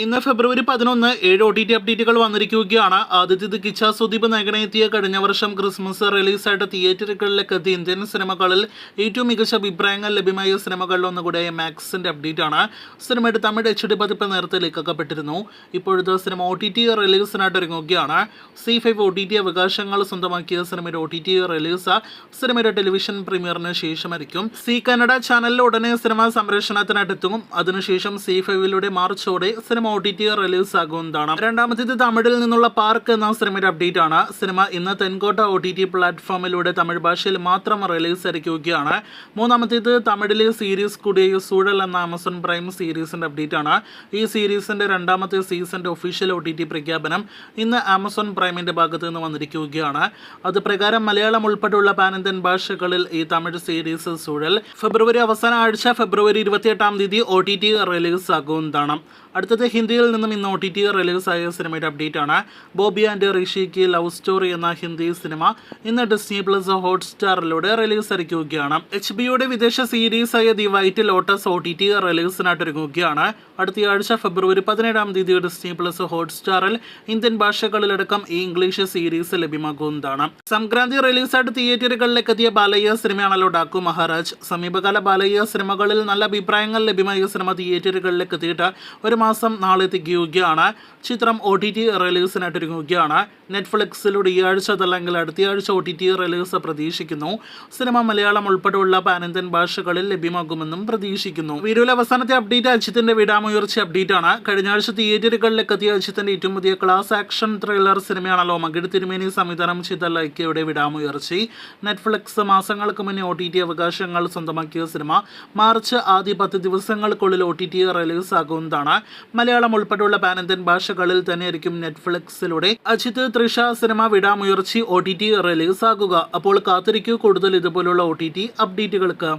ഇന്ന് ഫെബ്രുവരി 11 7 OTT അപ്ഡേറ്റുകൾ വന്നിരിക്കുകയാണ്. ആദ്യത്തേത് കിച്ച സുദീപ് നായകനെത്തിയ കഴിഞ്ഞ വർഷം ക്രിസ്മസ് റിലീസായിട്ട് തിയേറ്ററുകളിലേക്ക് എത്തിയ ഇന്ത്യൻ സിനിമകളിൽ ഏറ്റവും മികച്ച അഭിപ്രായങ്ങൾ ലഭ്യമായ സിനിമകളിൽ ഒന്നുകൂടിയായ മാക്സിന്റെ അപ്ഡേറ്റ് ആണ്. സിനിമയുടെ തമിഴ് HD പതിപ്പ് നേരത്തെ ലീക്കാക്കപ്പെട്ടിരുന്നു. ഇപ്പോഴത്തെ സിനിമ OTT റിലീസിനായിട്ട് ഒരുങ്ങുകയാണ്. C5 OTT അവകാശങ്ങൾ സ്വന്തമാക്കിയ സിനിമയുടെ OTT റിലീസ് സിനിമയുടെ ടെലിവിഷൻ പ്രീമിയറിന് ശേഷമായിരിക്കും. സി കന്നഡ ചാനലിൽ ഉടനെ സിനിമ സംപ്രേഷണത്തിനായിട്ട് എത്തും. അതിനുശേഷം C5 മാർച്ചോടെ സിനിമ OTT റിലീസ് ആകുന്നതാണ്. രണ്ടാമത്തേത് തമിഴിൽ നിന്നുള്ള പാർക്ക് എന്ന സിനിമയുടെ അപ്ഡേറ്റ് ആണ്. സിനിമ ഇന്ന് തെൻകോട്ട OTT പ്ലാറ്റ്ഫോമിലൂടെ തമിഴ് ഭാഷയിൽ മാത്രം റിലീസ് ആയിരിക്കുകയാണ്. മൂന്നാമത്തേത് തമിഴിലെ സീരീസ് കൂടിയ സൂഴൽ എന്ന ആമസോൺ പ്രൈം സീരീസിന്റെ അപ്ഡേറ്റ് ആണ്. ഈ സീരീസിന്റെ രണ്ടാമത്തെ സീസന്റെ ഒഫീഷ്യൽ OTT പ്രഖ്യാപനം ഇന്ന് ആമസോൺ പ്രൈമിന്റെ ഭാഗത്ത് നിന്ന് വന്നിരിക്കുകയാണ്. അത് പ്രകാരം മലയാളം ഉൾപ്പെടെയുള്ള പാൻ ഇന്ത്യൻ ഭാഷകളിൽ ഈ തമിഴ് സീരീസ് സൂഴൽ ഫെബ്രുവരി അവസാന ആഴ്ച ഫെബ്രുവരി 28 OTT റിലീസ് ആകുന്നതാണ്. അടുത്തത് ഹിന്ദിയിൽ നിന്നും ഇന്ന് OTT റിലീസായ സിനിമയുടെ അപ്ഡേറ്റ് ആണ്. ബോബി ആൻഡ് ഋഷിക്ക് ലവ് സ്റ്റോറി എന്ന ഹിന്ദി സിനിമ ഇന്ന് ഡിസ്നി പ്ലസ് ഹോട്ട്സ്റ്റാറിലൂടെ റിലീസ് ആയിരിക്കുകയാണ്. HBO വിദേശ സീരീസായ ദി വൈറ്റ് ലോട്ടസ് OTT റിലീസിനായിട്ട് ഒരുങ്ങുകയാണ്. അടുത്തയാഴ്ച ഫെബ്രുവരി 17 ഡിസ്നി പ്ലസ് ഹോട്ട്സ്റ്റാറിൽ ഇന്ത്യൻ ഭാഷകളിലടക്കം ഈ ഇംഗ്ലീഷ് സീരീസ് ലഭ്യമാകുന്നതാണ്. സംക്രാന്തി റിലീസായിട്ട് തിയേറ്ററുകളിലേക്ക് എത്തിയ ബാലയ്യ സിനിമയാണല്ലോ ഡാക്കു മഹാരാജ്. സമീപകാല ബാലയ്യ സിനിമകളിൽ നല്ല അഭിപ്രായങ്ങൾ ലഭ്യമായ സിനിമ തിയേറ്ററുകളിലേക്ക് എത്തിയിട്ട് ഒരു മാസം നാളെ തികയുകയാണ്. ചിത്രം OTT റിലീസിനായിട്ട് ഒരുങ്ങുകയാണ്. നെറ്റ്ഫ്ലിക്സിലൂടെ ഈ ആഴ്ച അതല്ലെങ്കിൽ അടുത്തയാഴ്ച OTT റിലീസ് പ്രതീക്ഷിക്കുന്നു. സിനിമ മലയാളം ഉൾപ്പെടെയുള്ള പാൻ ഇന്ത്യൻ ഭാഷകളിൽ ലഭ്യമാകുമെന്നും പ്രതീക്ഷിക്കുന്നു. വീഡിയോയിലെ അവസാനത്തെ അപ്ഡേറ്റ് അജിത്തിന്റെ വിടാമുയർച്ച അപ്ഡേറ്റ് ആണ്. കഴിഞ്ഞ ആഴ്ച തിയേറ്ററുകളിലേക്ക് എത്തിയ അജിത്തിന്റെ ഏറ്റവും പുതിയ ക്ലാസ് ആക്ഷൻ ത്രില്ലർ സിനിമയാണല്ലോ മകിട് തിരുമേനി സംവിധാനം ചെയ്ത ലൈക്കയുടെ വിടാമുയർച്ചി. നെറ്റ്ഫ്ലിക്സ് മാസങ്ങൾക്ക് മുന്നേ OTT അവകാശങ്ങൾ സ്വന്തമാക്കിയ സിനിമ മാർച്ച് ആദ്യ 10 ദിവസങ്ങൾക്കുള്ളിൽ OTT റിലീസ് ആകുന്നതാണ്. മലയാളം ഉൾപ്പെടെയുള്ള പാൻ ഇന്ത്യൻ ഭാഷകളിൽ തന്നെയായിരിക്കും നെറ്റ്ഫ്ലിക്സിലൂടെ Ajith Trisha cinema Vidaamuyarchi OTT release ആകുക. അപ്പോൾ കാത്തിരിക്കൂ കൂടുതൽ ഇതുപോലുള്ള OTT അപ്ഡേറ്റുകൾക്ക്.